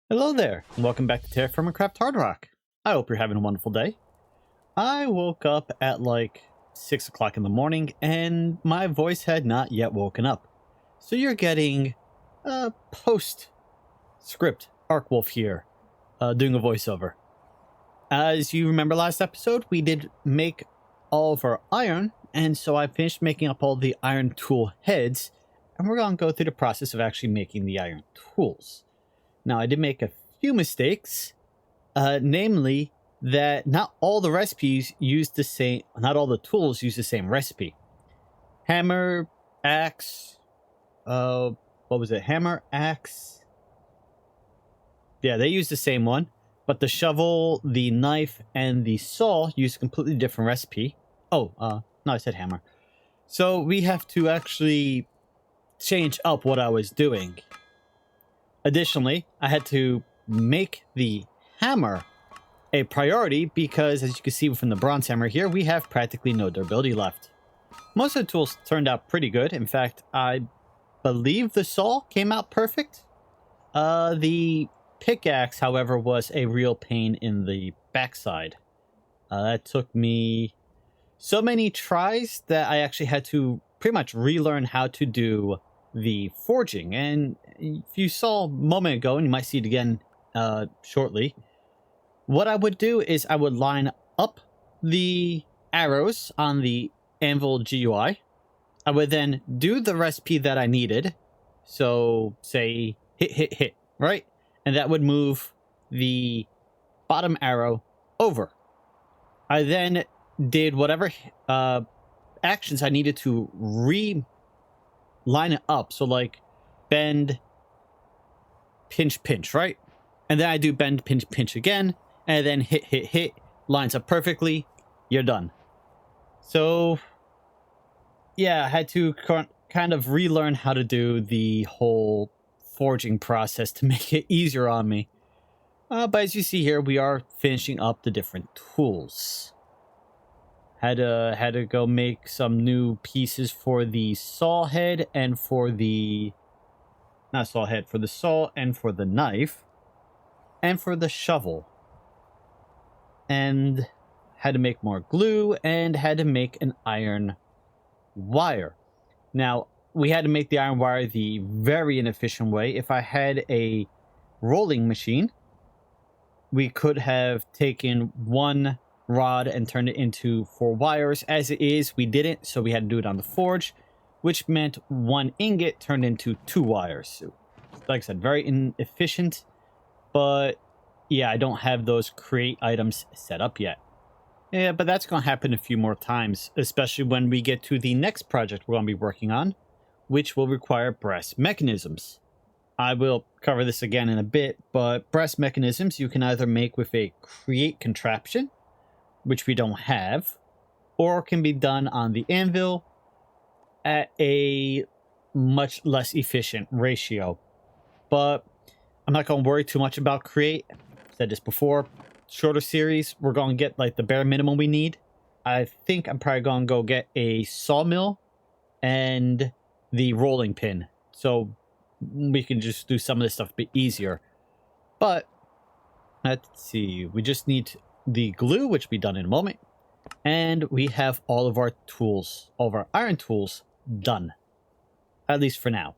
Hello there, and welcome back to TerraFirmaCraft Hardrock. I hope you're having a wonderful day. I woke up at like 6 o'clock in the morning, and my voice had not yet woken up. So you're getting a post-script Arkwolf here, doing a voiceover. As you remember last episode, we did make all of our iron, and so I finished making up all the iron tool heads, and we're going to go through the process of actually making the iron tools. Now, I did make a few mistakes, namely that not all the recipes use the same, not all the tools use the same recipe. Hammer, axe, what was it? Hammer, axe. Yeah, they use the same one, but the shovel, the knife, and the saw use a completely different recipe. Oh, no, I said hammer. So we have to actually change up what I was doing. Additionally, I had to make the hammer a priority because, as you can see from the bronze hammer here, we have practically no durability left. Most of the tools turned out pretty good. In fact, I believe the saw came out perfect. The pickaxe, however, was a real pain in the backside. That took me so many tries that I actually had to pretty much relearn how to do the forging. And if you saw a moment ago, and you might see it again shortly, what I would do is I would line up the arrows on the anvil GUI. I would then do the recipe that I needed. So say hit, hit, hit, right? And that would move the bottom arrow over. I then did whatever actions I needed to line it up. So like bend, pinch, pinch, right? And then I do bend, pinch, pinch again, and then hit, hit, hit, lines up perfectly, you're done. So yeah, I had to kind of relearn how to do the whole forging process to make it easier on me. But as you see here, we are finishing up the different tools. Had to go make some new pieces for the saw head and for the... Not saw head, for the saw and for the knife. And for the shovel. And had to make more glue and had to make an iron wire. Now, we had to make the iron wire the very inefficient way. If I had a rolling machine, we could have taken one rod and turned it into 4 wires. As it is, we didn't, so we had to do it on the forge, which meant 1 ingot turned into 2 wires. So, like I said, very inefficient, but yeah, I don't have those create items set up yet. Yeah, but that's going to happen a few more times, especially when we get to the next project we're going to be working on, which will require brass mechanisms. I will cover this again in a bit, but brass mechanisms you can either make with a create contraption, which we don't have, or can be done on the anvil at a much less efficient ratio. But I'm not going to worry too much about create. I said this before, shorter series, we're going to get like the bare minimum we need. I think I'm probably going to go get a sawmill and the rolling pin, so we can just do some of this stuff a bit easier. But let's see, we just need the glue, which will be done in a moment, and we have all of our tools, all of our iron tools done, at least for now.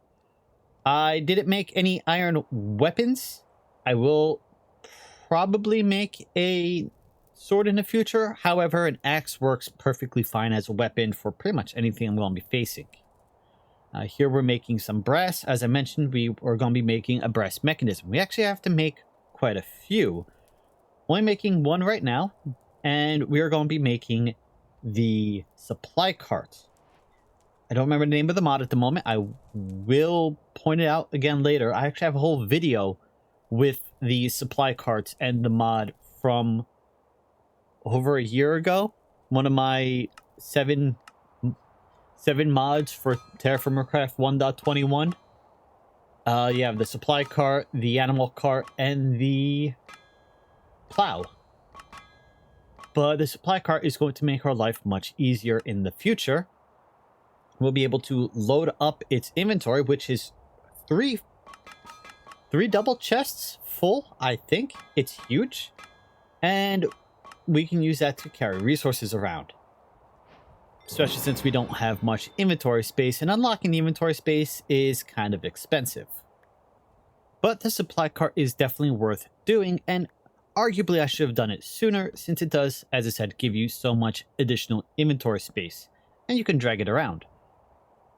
I didn't make any iron weapons. I will probably make a sword in the future. However, an axe works perfectly fine as a weapon for pretty much anything I'm going to be facing. Here we're making some brass. As I mentioned, we are going to be making a brass mechanism. We actually have to make quite a few. Only making one right now, and we are going to be making the supply cart. I don't remember the name of the mod at the moment. I will point it out again later. I actually have a whole video with the supply carts and the mod from over a year ago. One of my seven mods for TerraFirmaCraft 1.21. You have the supply cart, the animal cart, and the plow. But the supply cart is going to make our life much easier in the future. We'll be able to load up its inventory, which is three 3 double chests full, I think. It's huge. And we can use that to carry resources around. Especially since we don't have much inventory space, and unlocking the inventory space is kind of expensive. But the supply cart is definitely worth doing, and arguably I should have done it sooner, since it does, as I said, give you so much additional inventory space, and you can drag it around.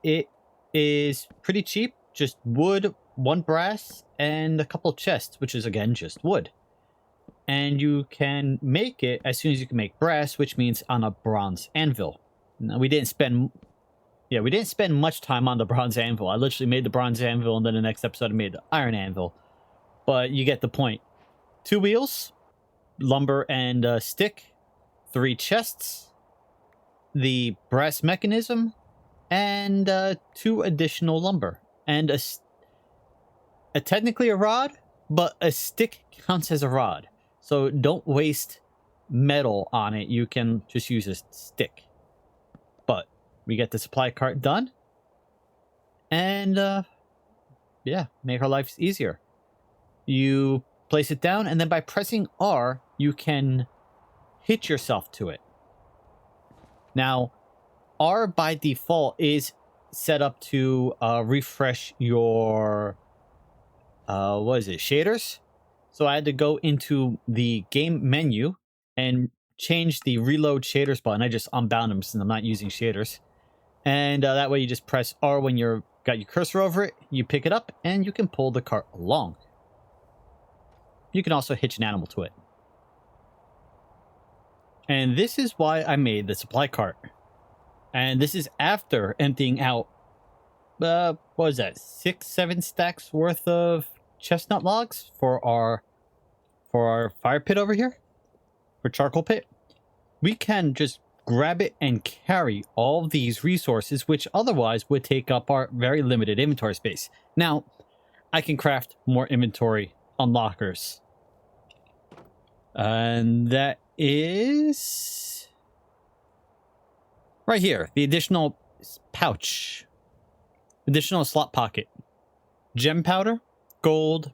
It is pretty cheap, just wood, 1 brass, and a couple chests, which is again just wood. And you can make it as soon as you can make brass, which means on a bronze anvil. Now, we didn't spend much time on the bronze anvil. I literally made the bronze anvil, and then the next episode I made the iron anvil. But you get the point. 2 wheels, lumber and stick, 3 chests, the brass mechanism, and 2 additional lumber. And technically a rod, but a stick counts as a rod. So don't waste metal on it. You can just use a stick. But we get the supply cart done. And yeah, make our lives easier. You place it down, and then by pressing R, you can hitch yourself to it. Now, R by default is set up to refresh your shaders. So I had to go into the game menu and change the reload shaders button. I just unbound them since I'm not using shaders. And that way you just press R when you're got your cursor over it, you pick it up, and you can pull the cart along. You can also hitch an animal to it. And this is why I made the supply cart. And this is after emptying out, what was that, 6-7 stacks worth of chestnut logs for our fire pit over here, for charcoal pit. We can just grab it and carry all these resources, which otherwise would take up our very limited inventory space. Now, I can craft more inventory unlockers. And that is right here, the additional pouch, additional slot pocket, gem powder, gold,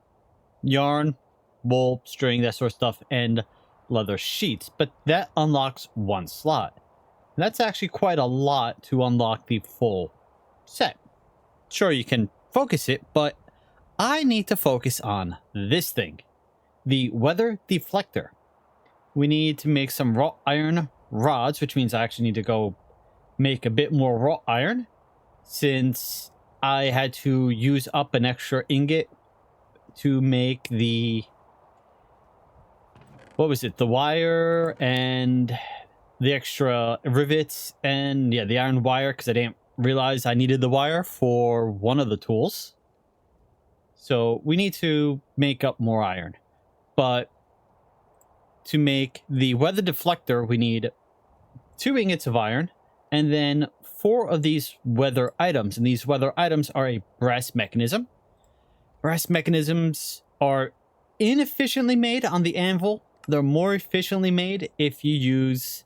yarn, wool, string, that sort of stuff, and leather sheets. But that unlocks 1 slot. And that's actually quite a lot to unlock the full set. Sure, you can focus it, but I need to focus on this thing, the weather deflector. We need to make some wrought iron rods, which means I actually need to go make a bit more wrought iron, since I had to use up an extra ingot to make the, what was it, the wire and the extra rivets, and yeah, the iron wire, because I didn't realize I needed the wire for one of the tools. So we need to make up more iron. But to make the weather deflector, we need 2 ingots of iron, and then 4 of these weather items. And these weather items are a brass mechanism. Brass mechanisms are inefficiently made on the anvil. They're more efficiently made if you use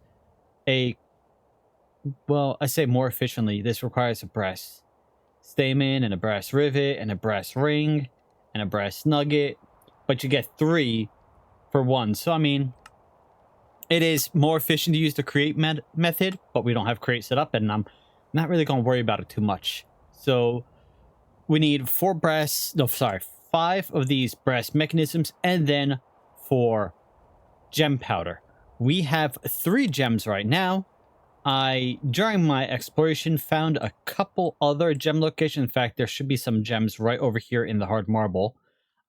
well, I say more efficiently. This requires a brass stamen and a brass rivet and a brass ring and a brass nugget, but you get 3 for 1. So, I mean, it is more efficient to use the create method, but we don't have create set up, and I'm not really going to worry about it too much. So we need 5 of these brass mechanisms, and then 4 gem powder. We have 3 gems right now. I, during my exploration, found a couple other gem locations. In fact, there should be some gems right over here in the hard marble.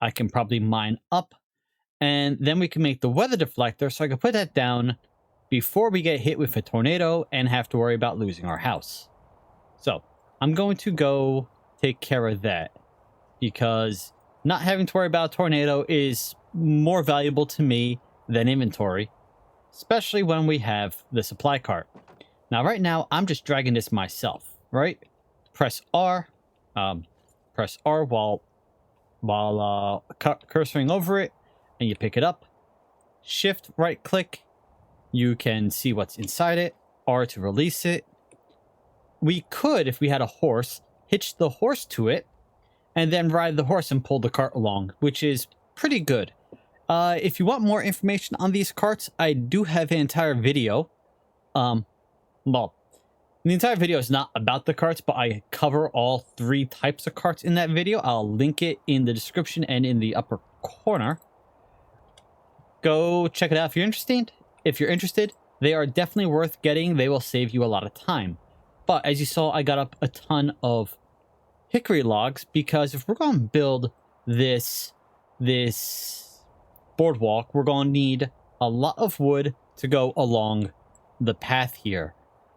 I can probably mine up, and then we can make the weather deflector, so I can put that down before we get hit with a tornado and have to worry about losing our house. So I'm going to go take care of that, because not having to worry about a tornado is more valuable to me than inventory, especially when we have the supply cart. Now, right now, I'm just dragging this myself, right? Press R while cursoring over it, and you pick it up. Shift right click, you can see what's inside it. R to release it. We could, if we had a horse, hitch the horse to it, and then ride the horse and pull the cart along, which is pretty good. If you want more information on these carts, I do have an entire video. Well, the entire video is not about the carts, but I cover all 3 types of carts in that video. I'll link it in the description and in the upper corner. Go check it out if you're interested. If you're interested, they are definitely worth getting. They will save you a lot of time. But as you saw, I got up a ton of hickory logs because if we're going to build this boardwalk, we're going to need a lot of wood to go along the path here.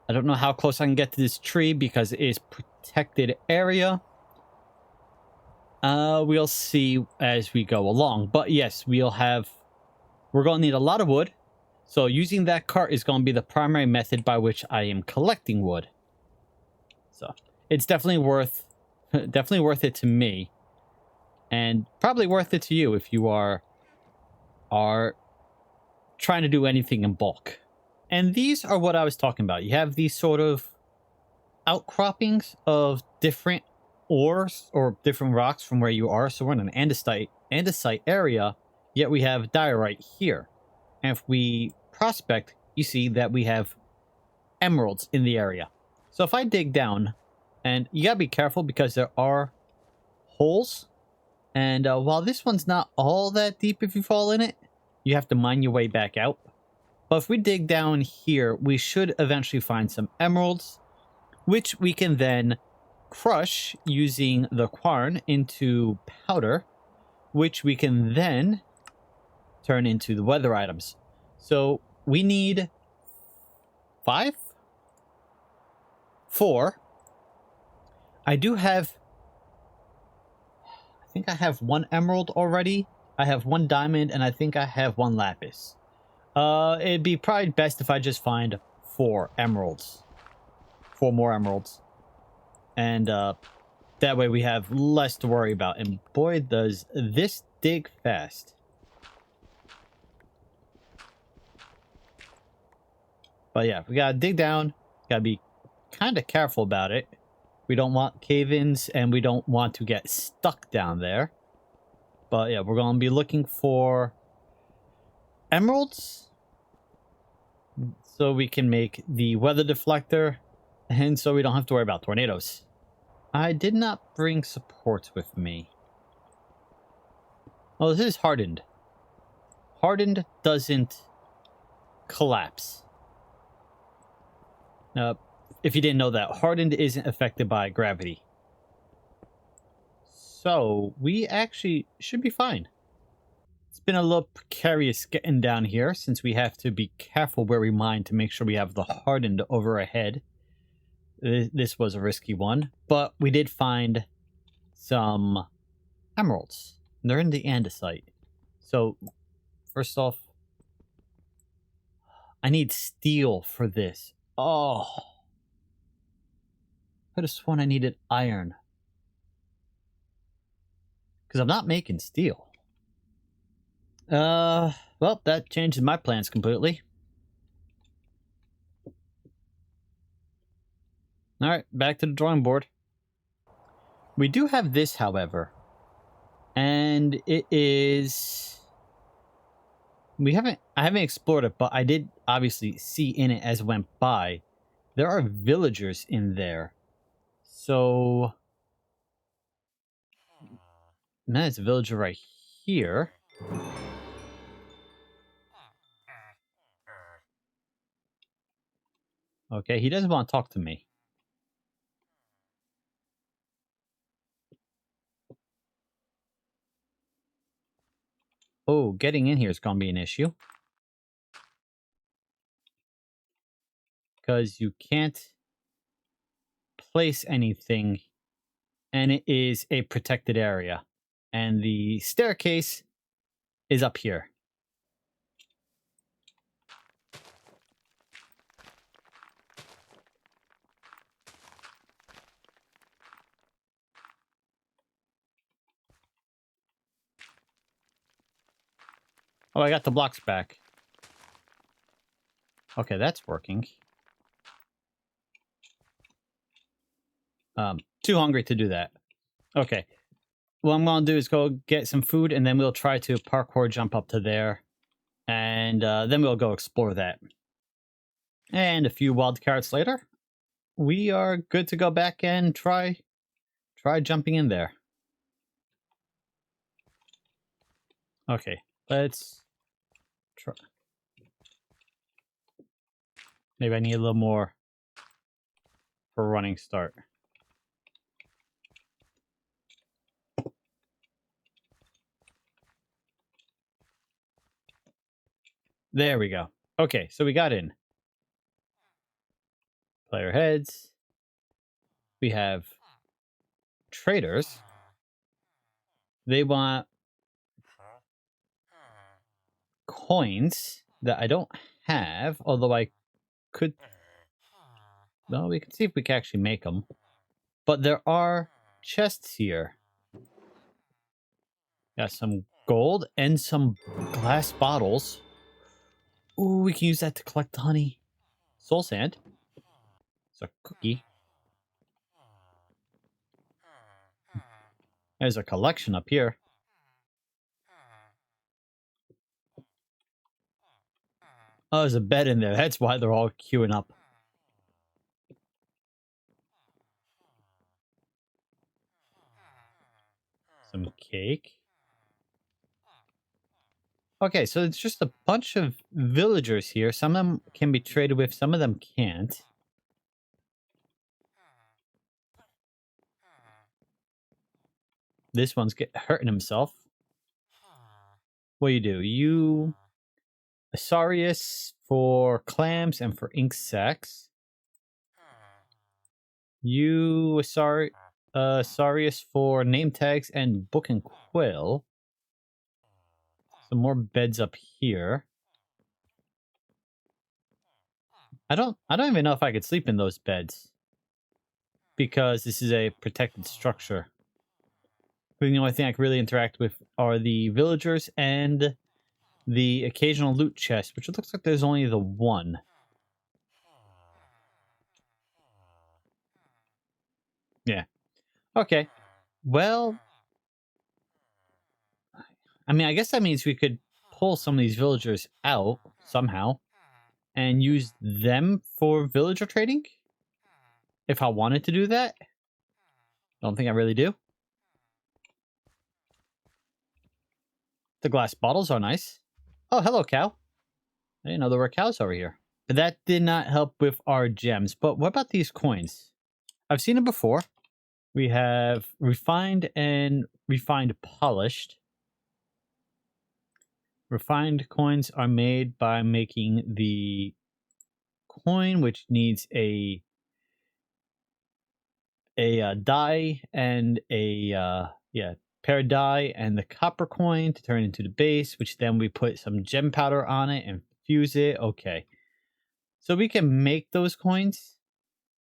I don't know how close I can get to this tree because it is protected area. We'll see as we go along. But yes, we're going to need a lot of wood. So using that cart is going to be the primary method by which I am collecting wood. So it's definitely worth it to me. And probably worth it to you if you are trying to do anything in bulk. And these are what I was talking about. You have these sort of outcroppings of different ores or different rocks from where you are. So we're in an andesite area, yet we have diorite here. And if we prospect, you see that we have emeralds in the area. So if I dig down, and you gotta be careful because there are holes. And while this one's not all that deep if you fall in it, you have to mine your way back out. But if we dig down here, we should eventually find some emeralds, which we can then crush using the quern into powder, which we can then turn into the weather items. So we need 4. I think I have 1 emerald already. I have 1 diamond, and I think I have 1 lapis. It'd be probably best if I just find 4 emeralds. 4 more emeralds. And that way we have less to worry about. And boy, does this dig fast. But yeah, we gotta dig down. Gotta be kind of careful about it. We don't want cave-ins, and we don't want to get stuck down there. But yeah, we're going to be looking for emeralds so we can make the weather deflector, and so we don't have to worry about tornadoes. I did not bring supports with me. Oh, this is hardened. Hardened doesn't collapse. If you didn't know that, hardened isn't affected by gravity. So we actually should be fine. It's been a little precarious getting down here since we have to be careful where we mine to make sure we have the hardened over our head. This was a risky one, but we did find some emeralds. They're in the andesite. So first off, I need steel for this. Oh, I could have sworn I needed iron. Because I'm not making steel. Well, that changes my plans completely. Alright, back to the drawing board. We do have this, however. And it is... I haven't explored it, but I did obviously see in it as it went by. There are villagers in there. So... Man, it's a villager right here. Okay, he doesn't want to talk to me. Oh, getting in here is going to be an issue. Because you can't place anything, and it is a protected area. And the staircase is up here. Oh, I got the blocks back. Okay, that's working. Too hungry to do that. Okay. what I'm going to do is go get some food, and then we'll try to parkour jump up to there. And then we'll go explore that. And a few wild carrots later, we are good to go back and try jumping in there. Okay, let's try. Maybe I need a little more for a running start. There we go. Okay, so we got in. Player heads. We have traders. They want coins that I don't have, although I could... Well, we can see if we can actually make them. But there are chests here. Got some gold and some glass bottles. Ooh, we can use that to collect honey. Soul sand. It's a cookie. There's a collection up here. Oh, there's a bed in there. That's why they're all queuing up. Some cake. Okay, so it's just a bunch of villagers here. Some of them can be traded with, some of them can't. This one's hurting himself. What do? You... Asarius for clams and for ink sacs. You Asarius for name tags and book and quill. Some more beds up here. I don't even know if I could sleep in those beds, because this is a protected structure. The only thing I can really interact with are the villagers and the occasional loot chest, which it looks like there's only the one. Yeah. Okay. Well, I mean, I guess that means we could pull some of these villagers out somehow and use them for villager trading. If I wanted to do that. Don't think I really do. The glass bottles are nice. Oh, hello, cow. I didn't know there were cows over here. But that did not help with our gems. But what about these coins? I've seen them before. We have refined and refined polished. Refined coins are made by making the coin, which needs a die and a pair of die and the copper coin to turn into the base, which then we put some gem powder on it and fuse it. Okay, so we can make those coins,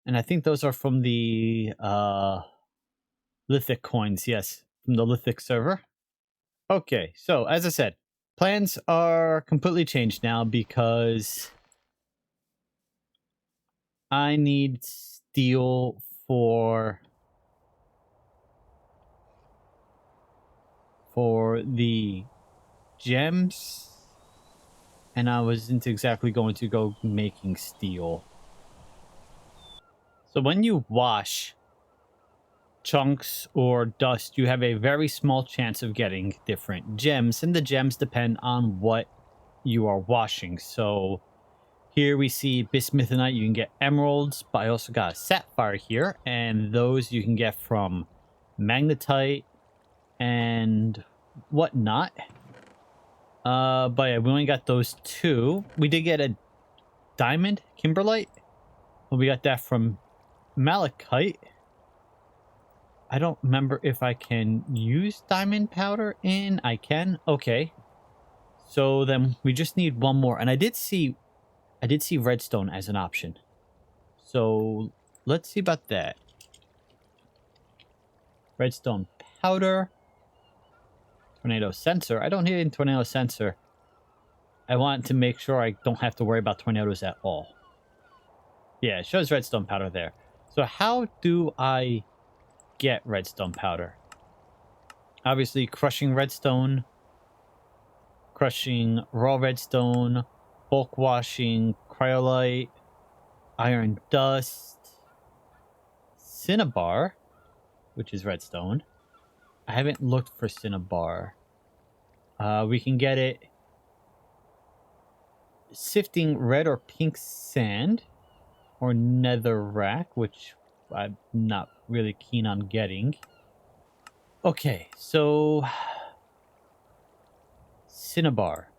and I think those are from the lithic coins. Yes, from the lithic server. Okay, so as I said, plans are completely changed now because I need steel for the gems, and I wasn't exactly going to go making steel. So when you wash chunks or dust, you have a very small chance of getting different gems, and the gems depend on what you are washing. So here we see bismuthinite, you can get emeralds, but I also got a sapphire here, and those you can get from magnetite and whatnot. But yeah, we only got those two. We did get a diamond kimberlite. Well, we got that from malachite. I don't remember if I can use diamond powder in. I can. Okay. So then we just need one more. And I did see redstone as an option. So let's see about that. Redstone powder. Tornado sensor. I don't need a tornado sensor. I want to make sure I don't have to worry about tornadoes at all. Yeah, it shows redstone powder there. So how do I get redstone powder? Obviously, crushing redstone, crushing raw redstone, bulk washing, cryolite, iron dust, cinnabar, which is redstone. I haven't looked for cinnabar. We can get it sifting red or pink sand or netherrack, which I'm not really keen on getting. Okay, so cinnabar.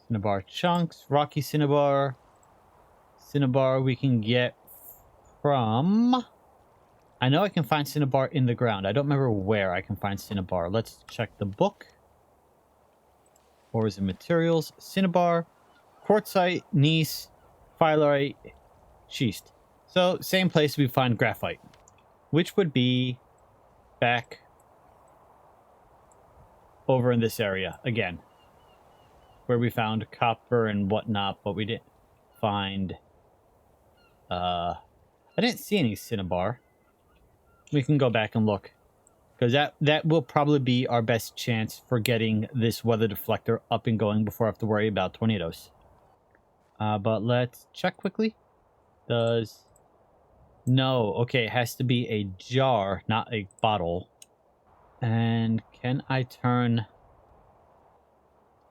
Cinnabar chunks, rocky cinnabar. Cinnabar we can get from... I know I can find cinnabar in the ground. I don't remember where I can find cinnabar. Let's check the book. Ores and materials. Cinnabar, quartzite, gneiss, phyllite, schist. So, same place we find graphite. Which would be back over in this area again. Where we found copper and whatnot, but we didn't find... I didn't see any cinnabar. We can go back and look. Because that will probably be our best chance for getting this weather deflector up and going before I have to worry about tornadoes. But let's check quickly. Does... No. Okay, it has to be a jar, not a bottle. And can I turn...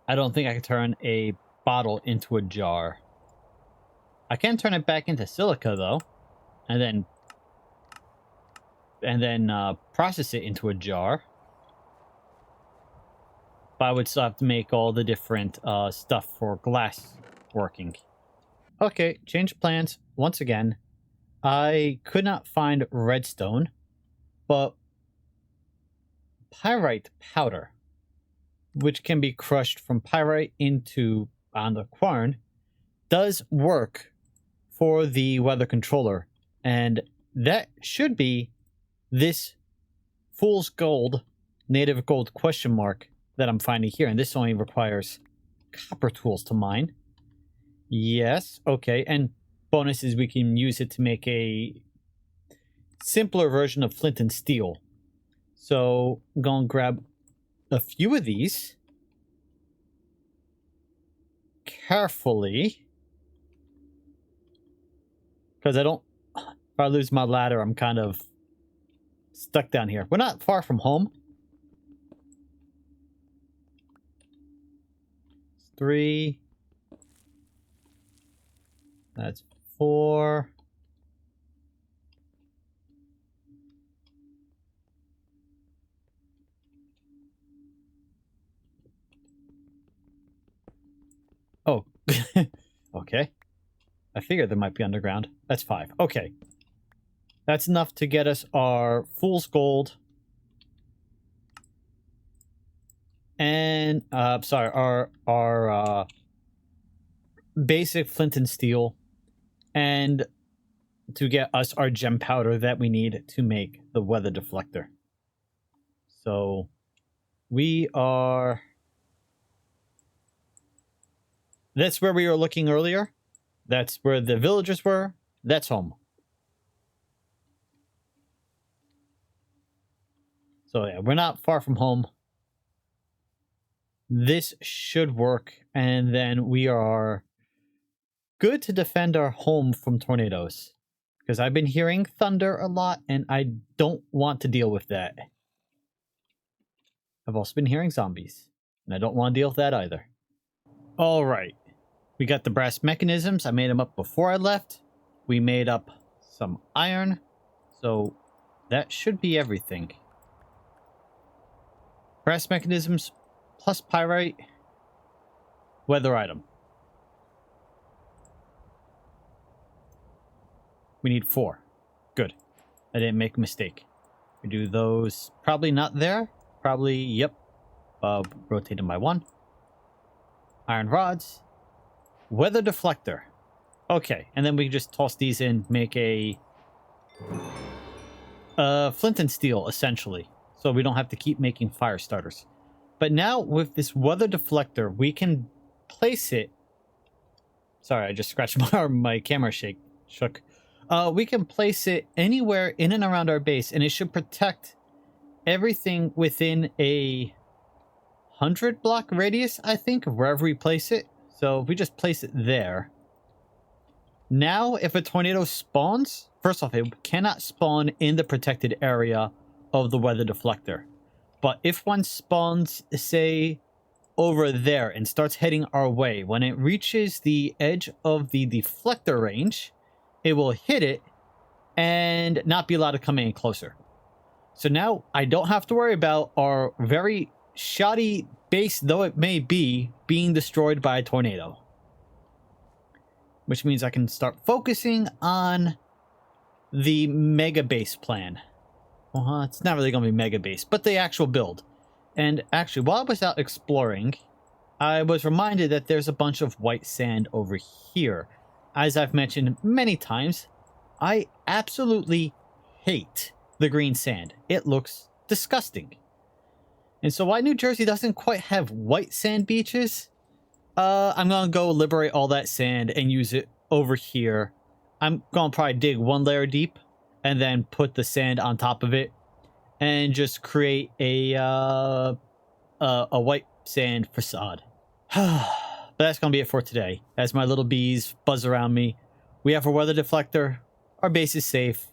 I don't think I can turn a bottle into a jar. I can turn it back into silica, though. And then process it into a jar. But I would still have to make all the different stuff for glass working. Okay, change plans. Once again, I could not find redstone, but pyrite powder, which can be crushed from pyrite into on the quern, does work for the weather controller. And that should be this fool's gold, native gold question mark that I'm finding here. And this only requires copper tools to mine. Yes, okay. And bonus is we can use it to make a simpler version of flint and steel. So I'm going to grab a few of these carefully. Because if I lose my ladder, I'm kind of stuck down here. We're not far from home. 3. That's 4. Oh, okay. I figured they might be underground. That's 5. Okay. That's enough to get us our fool's gold. And, sorry, our basic flint and steel. And to get us our gem powder that we need to make the weather deflector. So, we are... That's where we were looking earlier. That's where the villagers were. That's home. So yeah, we're not far from home. This should work. And then we are good to defend our home from tornadoes. Because I've been hearing thunder a lot and I don't want to deal with that. I've also been hearing zombies. And I don't want to deal with that either. Alright. We got the brass mechanisms. I made them up before I left. We made up some iron. So that should be everything. Brass mechanisms plus pyrite. Weather item. We need 4. Good. I didn't make a mistake. We do those. Probably not there. Probably, yep. Rotate them by 1. Iron rods. Weather deflector. Okay, and then we can just toss these in, make a flint and steel, essentially. So we don't have to keep making fire starters. But now, with this weather deflector, we can place it... Sorry, I just scratched my camera shook. We can place it anywhere in and around our base, and it should protect everything within a 100-block radius, I think, of wherever we place it. So if we just place it there. Now, if a tornado spawns, first off, it cannot spawn in the protected area of the weather deflector. But if one spawns, say, over there and starts heading our way, when it reaches the edge of the deflector range, it will hit it and not be allowed to come any closer. So now I don't have to worry about our very shoddy base, though it may be, being destroyed by a tornado. Which means I can start focusing on the mega base plan. Well, it's not really going to be mega base, but the actual build. And actually, while I was out exploring, I was reminded that there's a bunch of white sand over here. As I've mentioned many times, I absolutely hate the green sand. It looks disgusting. And so why New Jersey doesn't quite have white sand beaches, I'm going to go liberate all that sand and use it over here. I'm going to probably dig one layer deep and then put the sand on top of it and just create a white sand facade. But that's going to be it for today. As my little bees buzz around me, we have our weather deflector. Our base is safe.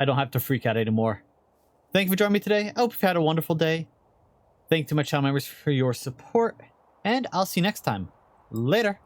I don't have to freak out anymore. Thank you for joining me today. I hope you've had a wonderful day. Thank you to my channel members for your support. And I'll see you next time. Later.